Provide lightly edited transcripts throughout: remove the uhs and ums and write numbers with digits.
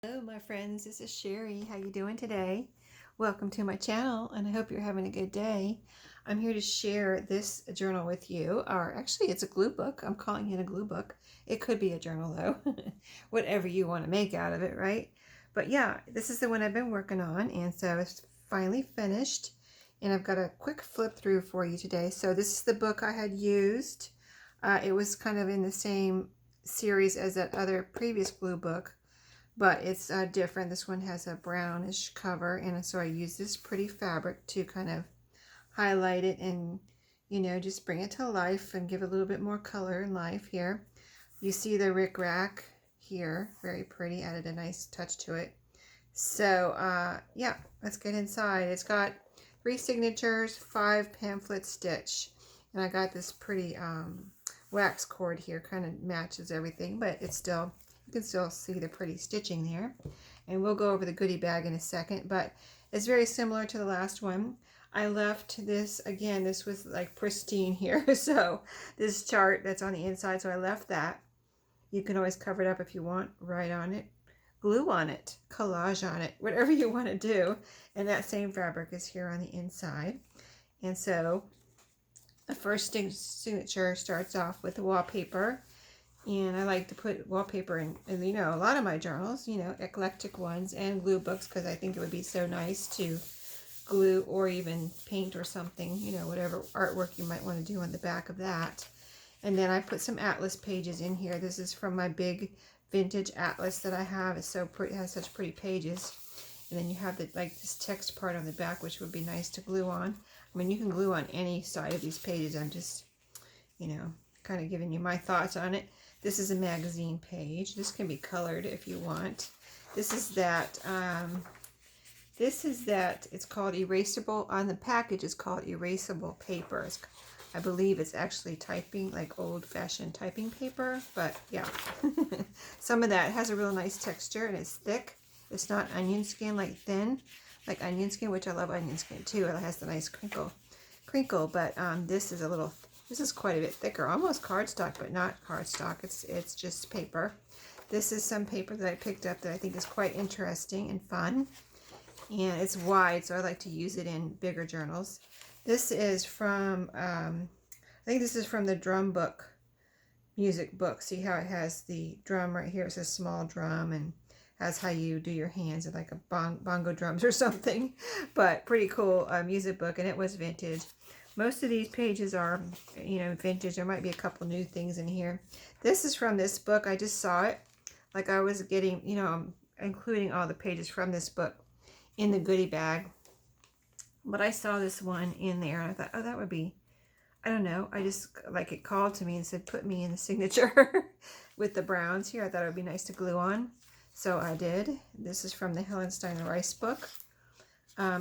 Hello my friends, this is Sherry. How you doing today? Welcome to my channel and I hope you're having a good day. I'm here to share this journal with you, or actually it's a glue book. I'm calling it a glue book. It could be a journal though. Whatever you want to make out of it, right? But yeah, this is the one I've been working on, and so it's finally finished and I've got a quick flip through for you today. So this is the book I had used. It was kind of in the same series as that other previous glue book, but it's different. This one has a brownish cover, and so I use this pretty fabric to kind of highlight it and, just bring it to life and give a little bit more color and life here. You see the rickrack here, very pretty, added a nice touch to it. So yeah, let's get inside. It's got 3 signatures, 5 pamphlet stitch, and I got this pretty wax cord here, kind of matches everything, but it's still, you can still see the pretty stitching there. And we'll go over the goodie bag in a second, but it's very similar to the last one. I left this, again, this was like pristine here, so this chart that's on the inside, so I left that. You can always cover it up if you want, write on it, glue on it, collage on it, whatever you want to do. And that same fabric is here on the inside. And so the first signature starts off with the wallpaper. And I like to put wallpaper in a lot of my journals, eclectic ones and glue books, because I think it would be so nice to glue or even paint or something, whatever artwork you might want to do on the back of that. And then I put some atlas pages in here. This is from my big vintage atlas that I have. It's so pretty, it has such pretty pages. And then you have this text part on the back, which would be nice to glue on. I mean, you can glue on any side of these pages. I'm just, kind of giving you my thoughts on it. This is a magazine page. This can be colored if you want. This is that, it's called erasable, on the package it's called erasable paper. I believe it's actually typing, like old-fashioned typing paper, but yeah. Some of that has a real nice texture and it's thick. It's not onion skin, like thin, like onion skin, which I love onion skin too. It has the nice crinkle, but this is this is quite a bit thicker, almost cardstock, but not cardstock. It's just paper. This is some paper that I picked up that I think is quite interesting and fun. And it's wide, so I like to use it in bigger journals. This is from, I think this is from the drum book, music book. See how it has the drum right here? It's a small drum and has how you do your hands, like a bongo drums or something. But pretty cool music book, and it was vintage. Most of these pages are, vintage. There might be a couple new things in here. This is from this book. I just saw it. Like I was getting, I'm including all the pages from this book in the goodie bag. But I saw this one in there, and I thought, oh, that would be, I don't know. I just, like, it called to me and said, put me in the signature with the browns here. I thought it would be nice to glue on. So I did. This is from the Helen Steiner Rice book.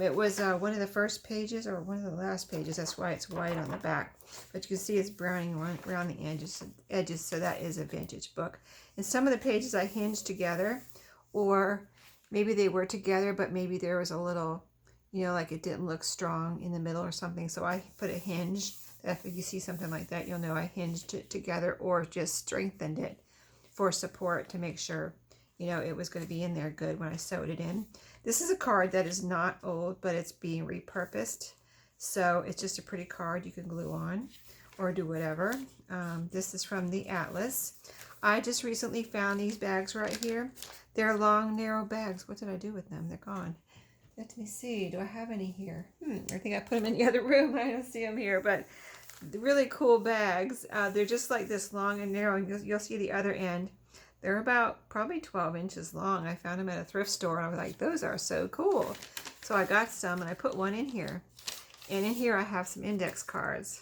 It was one of the first pages, or one of the last pages. That's why it's white on the back. But you can see it's browning around the edges, so that is a vintage book. And some of the pages I hinged together, or maybe they were together, but maybe there was a little, like it didn't look strong in the middle or something. So I put a hinge. If you see something like that, you'll know I hinged it together or just strengthened it for support to make sure, it was going to be in there good when I sewed it in. This is a card that is not old, but it's being repurposed. So it's just a pretty card you can glue on or do whatever. This is from the Atlas. I just recently found these bags right here. They're long, narrow bags. What did I do with them? They're gone. Let me see. Do I have any here? I think I put them in the other room. I don't see them here, but really cool bags. They're just like this, long and narrow. You'll see the other end. They're about probably 12 inches long. I found them at a thrift store, and I was like, those are so cool. So I got some, and I put one in here. And in here I have some index cards.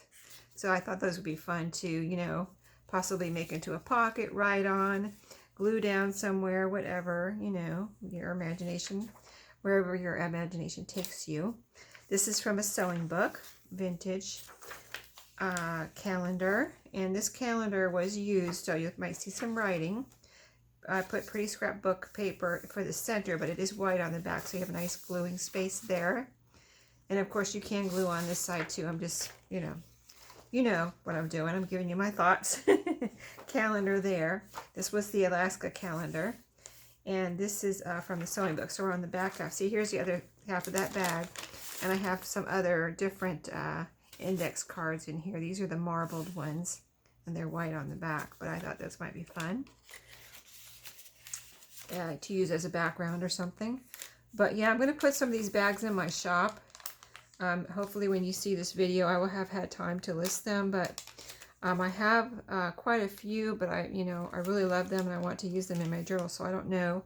So I thought those would be fun to, possibly make into a pocket, write on, glue down somewhere, whatever, your imagination, wherever your imagination takes you. This is from a sewing book, vintage calendar. And this calendar was used, so you might see some writing. I put pretty scrapbook paper for the center, but it is white on the back, so you have a nice gluing space there. And of course you can glue on this side too. I'm just, you know what I'm doing. I'm giving you my thoughts. Calendar there. This was the Alaska calendar. And this is from the sewing book. So we're on the back half. See, here's the other half of that bag. And I have some other different index cards in here. These are the marbled ones, and they're white on the back, but I thought this might be fun to use as a background or something. But yeah, I'm going to put some of these bags in my shop. Hopefully when you see this video, I will have had time to list them, but I have quite a few, but I really love them and I want to use them in my journal. So I don't know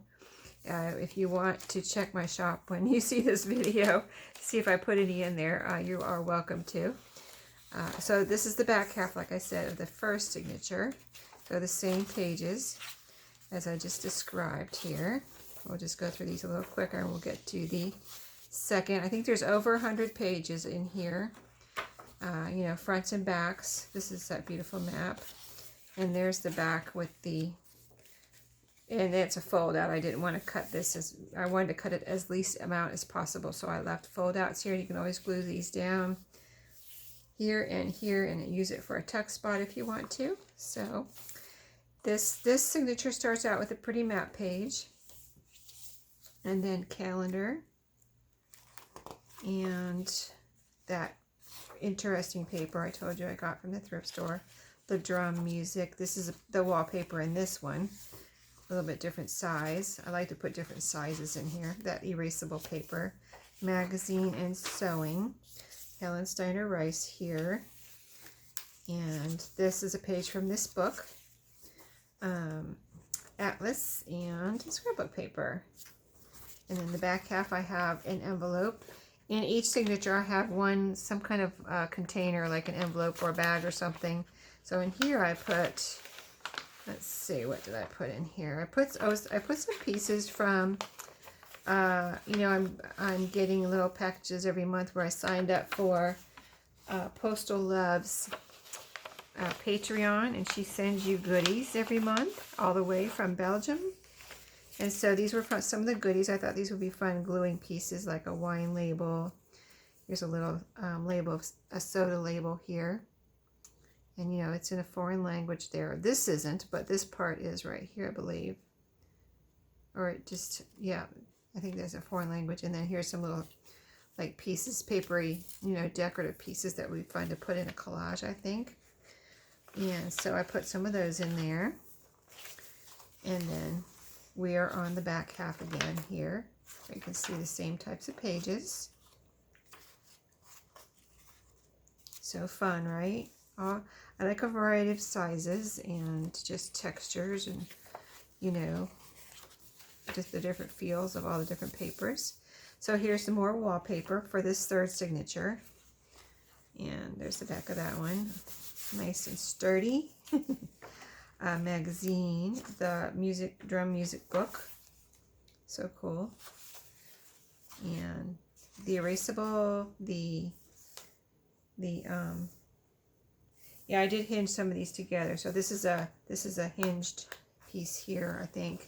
if you want to check my shop when you see this video, see if I put any in there. You are welcome to. So this is the back half, like I said, of the first signature. So the same pages as I just described here. We'll just go through these a little quicker and we'll get to the second. I think there's over 100 pages in here. Fronts and backs. This is that beautiful map. And there's the back with the, and it's a fold out. I didn't want to cut this I wanted to cut it as least amount as possible. So I left fold outs here. You can always glue these down here and use it for a tuck spot if you want to. So this signature starts out with a pretty map page. And then calendar. And that interesting paper I told you I got from the thrift store. The drum music. This is the wallpaper in this one. A little bit different size. I like to put different sizes in here. That erasable paper. Magazine and sewing. Helen Steiner Rice here. And this is a page from this book. Atlas and scrapbook paper. And in the back half I have an envelope. In each signature I have some kind of container, like an envelope or a bag or something. So in here I put, let's see, what did I put in here? I put some pieces from, I'm getting little packages every month where I signed up for Postal Love's Patreon, and she sends you goodies every month all the way from Belgium. And so these were from some of the goodies. I thought these would be fun gluing pieces, like a wine label. Here's a little label, a soda label here. And, it's in a foreign language there. This isn't, but this part is right here, I believe. Or it just, yeah, I think there's a foreign language. And then here's some little, like, pieces, papery, decorative pieces that would be fun to put in a collage, I think. And so I put some of those in there. And then we are on the back half again here. You can see the same types of pages. So fun, right? I like a variety of sizes and just textures and, just the different feels of all the different papers. So here's some more wallpaper for this third signature. And there's the back of that one. Nice and sturdy. Magazine, the drum music book, so cool. And the erasable, yeah, I did hinge some of these together. So this is a hinged piece here, I think.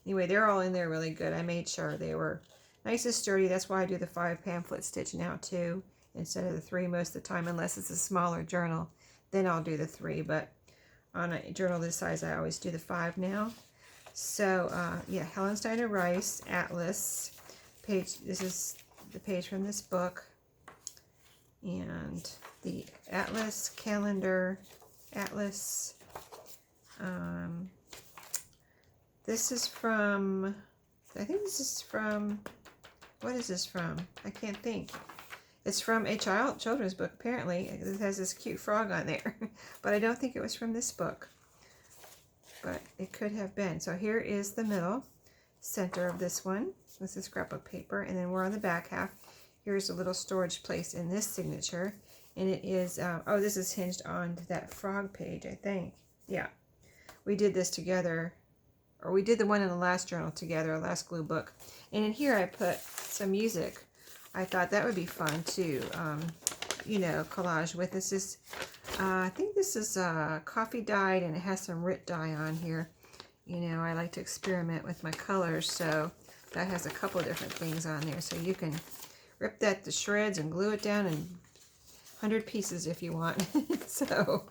Anyway, they're all in there really good. I made sure they were nice and sturdy. That's why I do the 5 pamphlet stitch now too, instead of the 3 most of the time, unless it's a smaller journal. Then I'll do the 3, but on a journal this size, I always do the 5 now. So, yeah, Helen Steiner Rice, Atlas, page. This is the page from this book. And the Atlas, calendar, Atlas. This is from, I think this is from, what is this from? I can't think. It's from a children's book, apparently. It has this cute frog on there. But I don't think it was from this book. But it could have been. So here is the middle center of this one. This is scrapbook paper. And then we're on the back half. Here's a little storage place in this signature. And it is, this is hinged on that frog page, I think. Yeah. We did this together. Or we did the one in the last journal together, last glue book. And in here I put some music. I thought that would be fun to, collage with. This is, I think this is coffee dyed, and it has some Rit dye on here. I like to experiment with my colors, so that has a couple of different things on there. So you can rip that to shreds and glue it down in 100 pieces if you want. So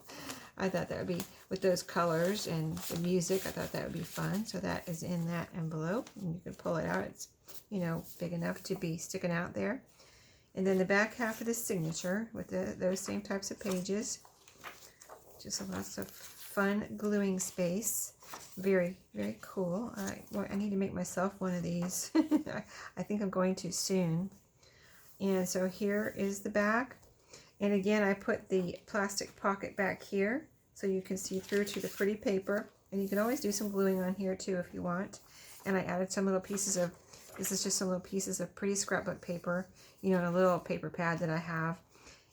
I thought that would be, with those colors and the music. I thought that would be fun. So that is in that envelope, and you can pull it out. It's, you know, big enough to be sticking out there. And then the back half of the signature with those same types of pages. Just lots of fun gluing space. Very, very cool. I need to make myself one of these. I think I'm going to soon. And so here is the back. And again, I put the plastic pocket back here so you can see through to the pretty paper. And you can always do some gluing on here too if you want. And I added some little pieces of, this is just some little pieces of pretty scrapbook paper, you know, in a little paper pad that I have.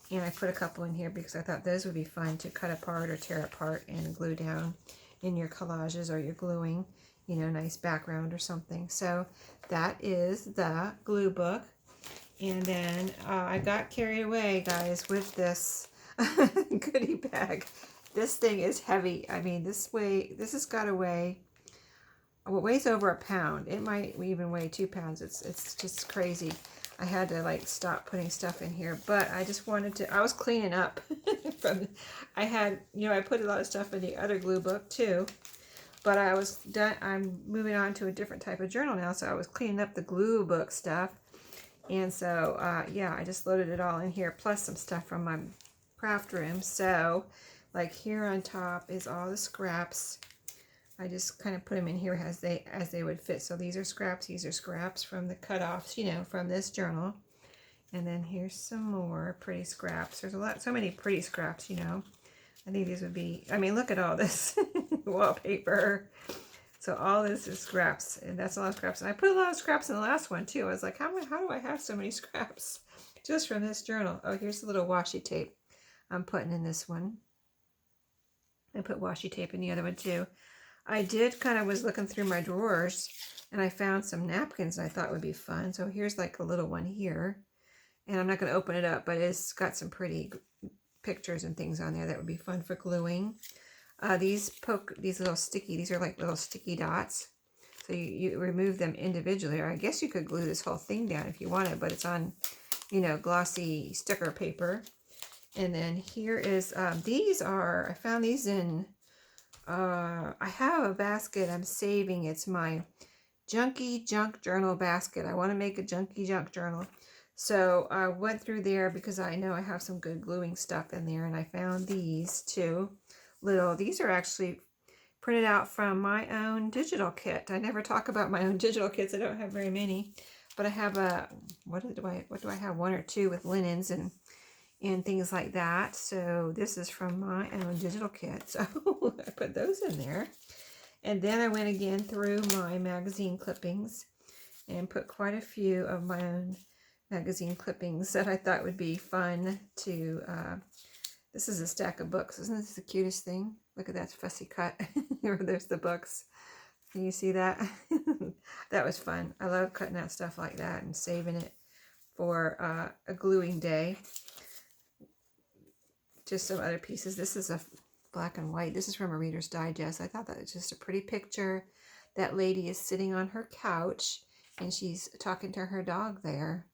And I put a couple in here because I thought those would be fun to cut apart or tear apart and glue down in your collages or your gluing, you know, nice background or something. So that is the glue book. And then I got carried away, guys, with this goodie bag. This thing is heavy. I mean, this has got to weigh, well, it weighs over a pound. It might even weigh 2 pounds. It's just crazy. I had to like stop putting stuff in here, but I just wanted to, I was cleaning up from, I had, you know, I put a lot of stuff in the other glue book too, but I was done, I'm moving on to a different type of journal now, so I was cleaning up the glue book stuff. And so, yeah, I just loaded it all in here, plus some stuff from my craft room. So, like here on top is all the scraps. I just kind of put them in here as they would fit. So these are scraps from the cutoffs, you know, from this journal. And then here's some more pretty scraps. There's so many pretty scraps, you know. I think these would be, I mean, look at all this wallpaper. So all this is scraps, and that's a lot of scraps. And I put a lot of scraps in the last one too. I was like, how do I have so many scraps just from this journal? Oh, here's the little washi tape I'm putting in this one. I put washi tape in the other one too. I did kind of was looking through my drawers, and I found some napkins I thought would be fun. So here's like a little one here, and I'm not going to open it up, but it's got some pretty pictures and things on there that would be fun for gluing. These little sticky, these are like little sticky dots. So you remove them individually, or I guess you could glue this whole thing down if you wanted, but it's on, you know, glossy sticker paper. And then here is, these are, I found these in, I have a basket I'm saving. It's my junky junk journal basket. I want to make a junky junk journal. So I went through there because I know I have some good gluing stuff in there, and I found these two. These are actually printed out from my own digital kit. I never talk about my own digital kits. I don't have very many, but I have a, what do I have? 1 or 2 with linens and things like that. So this is from my own digital kit. So I put those in there. And then I went again through my magazine clippings and put quite a few of my own magazine clippings that I thought would be fun to, this is a stack of books. Isn't this the cutest thing? Look at that fussy cut. There's the books. Can you see that? That was fun. I love cutting out stuff like that and saving it for a gluing day. Just some other pieces. This is a black and white. This is from a Reader's Digest. I thought that was just a pretty picture. That lady is sitting on her couch and she's talking to her dog there.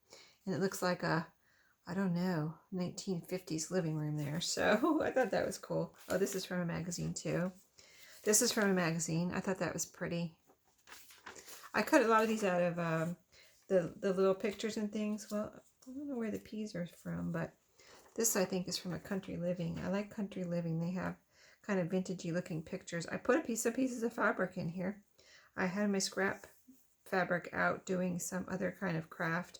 And it looks like a, I don't know, 1950s living room there. So I thought that was cool. Oh, this is from a magazine too. This is from a magazine. I thought that was pretty. I cut a lot of these out of the little pictures and things. Well, I don't know where the peas are from, but this I think is from a Country Living. I like Country Living. They have kind of vintagey looking pictures. I put pieces of fabric in here. I had my scrap fabric out doing some other kind of craft.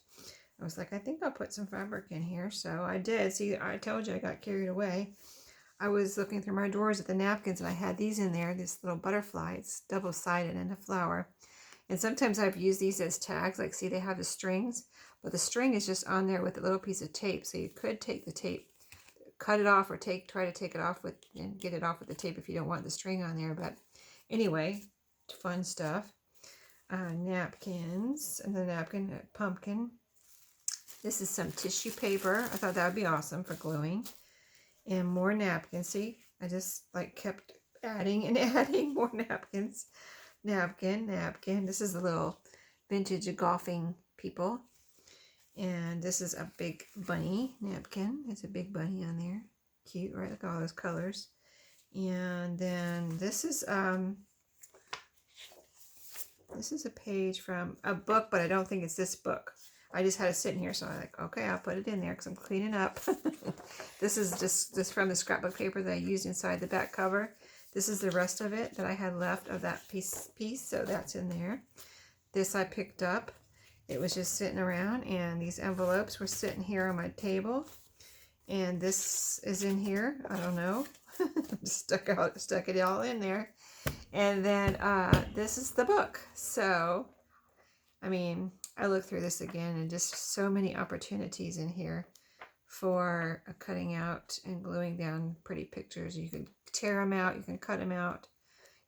I was like, I think I'll put some fabric in here. So I did. See, I told you I got carried away. I was looking through my drawers at the napkins, and I had these in there, this little butterfly. It's double-sided and a flower. And sometimes I've used these as tags. Like, see, they have the strings, but the string is just on there with a little piece of tape. So you could take the tape, cut it off, or try to take it off with, and get it off with the tape if you don't want the string on there. But anyway, fun stuff. Napkins, another napkin, a pumpkin. This is some tissue paper. I thought that would be awesome for gluing. And more napkins. See, I just like kept adding and adding more napkins. Napkin. This is a little vintage golfing people. And this is a big bunny napkin. There's a big bunny on there. Cute, right? Look at all those colors. And then this is a page from a book, but I don't think it's this book. I just had it sitting here, so I'm like, okay, I'll put it in there because I'm cleaning up. This is just from the scrapbook paper that I used inside the back cover. This is the rest of it that I had left of that piece, so that's in there. This I picked up. It was just sitting around, and these envelopes were sitting here on my table. And this is in here. I don't know. stuck it all in there. And then this is the book. So, I mean, I looked through this again, and just so many opportunities in here for cutting out and gluing down pretty pictures. You can tear them out, you can cut them out,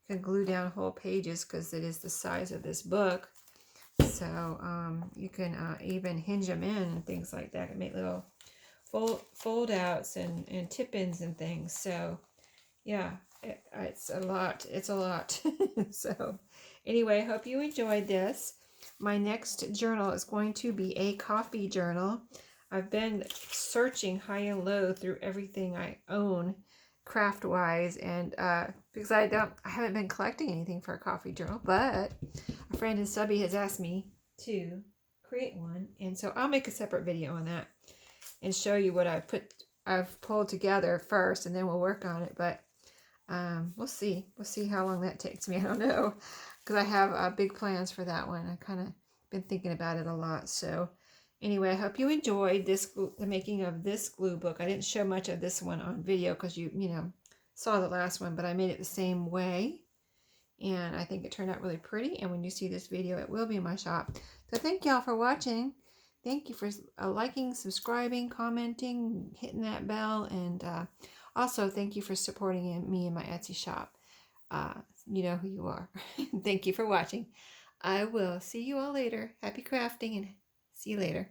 you can glue down whole pages because it is the size of this book. So you can even hinge them in and things like that, and make little fold outs and tip-ins and things. So yeah, it's a lot. It's a lot. So anyway, I hope you enjoyed this. My next journal is going to be a coffee journal. I've been searching high and low through everything I own craft-wise, and because I haven't been collecting anything for a coffee journal, but a friend in Subby has asked me to create one, and so I'll make a separate video on that and show you what I've pulled together first, and then we'll work on it. But we'll see how long that takes me. I don't know, because I have big plans for that one. I kind of been thinking about it a lot. So anyway, I hope you enjoyed the making of this glue book. I didn't show much of this one on video because you know saw the last one, but I made it the same way, and I think it turned out really pretty. And when you see this video, it will be in my shop. So thank y'all for watching. Thank you for liking, subscribing, commenting, hitting that bell, and also thank you for supporting me in my Etsy shop. You know who you are. Thank you for watching. I will see you all later. Happy crafting, and see you later.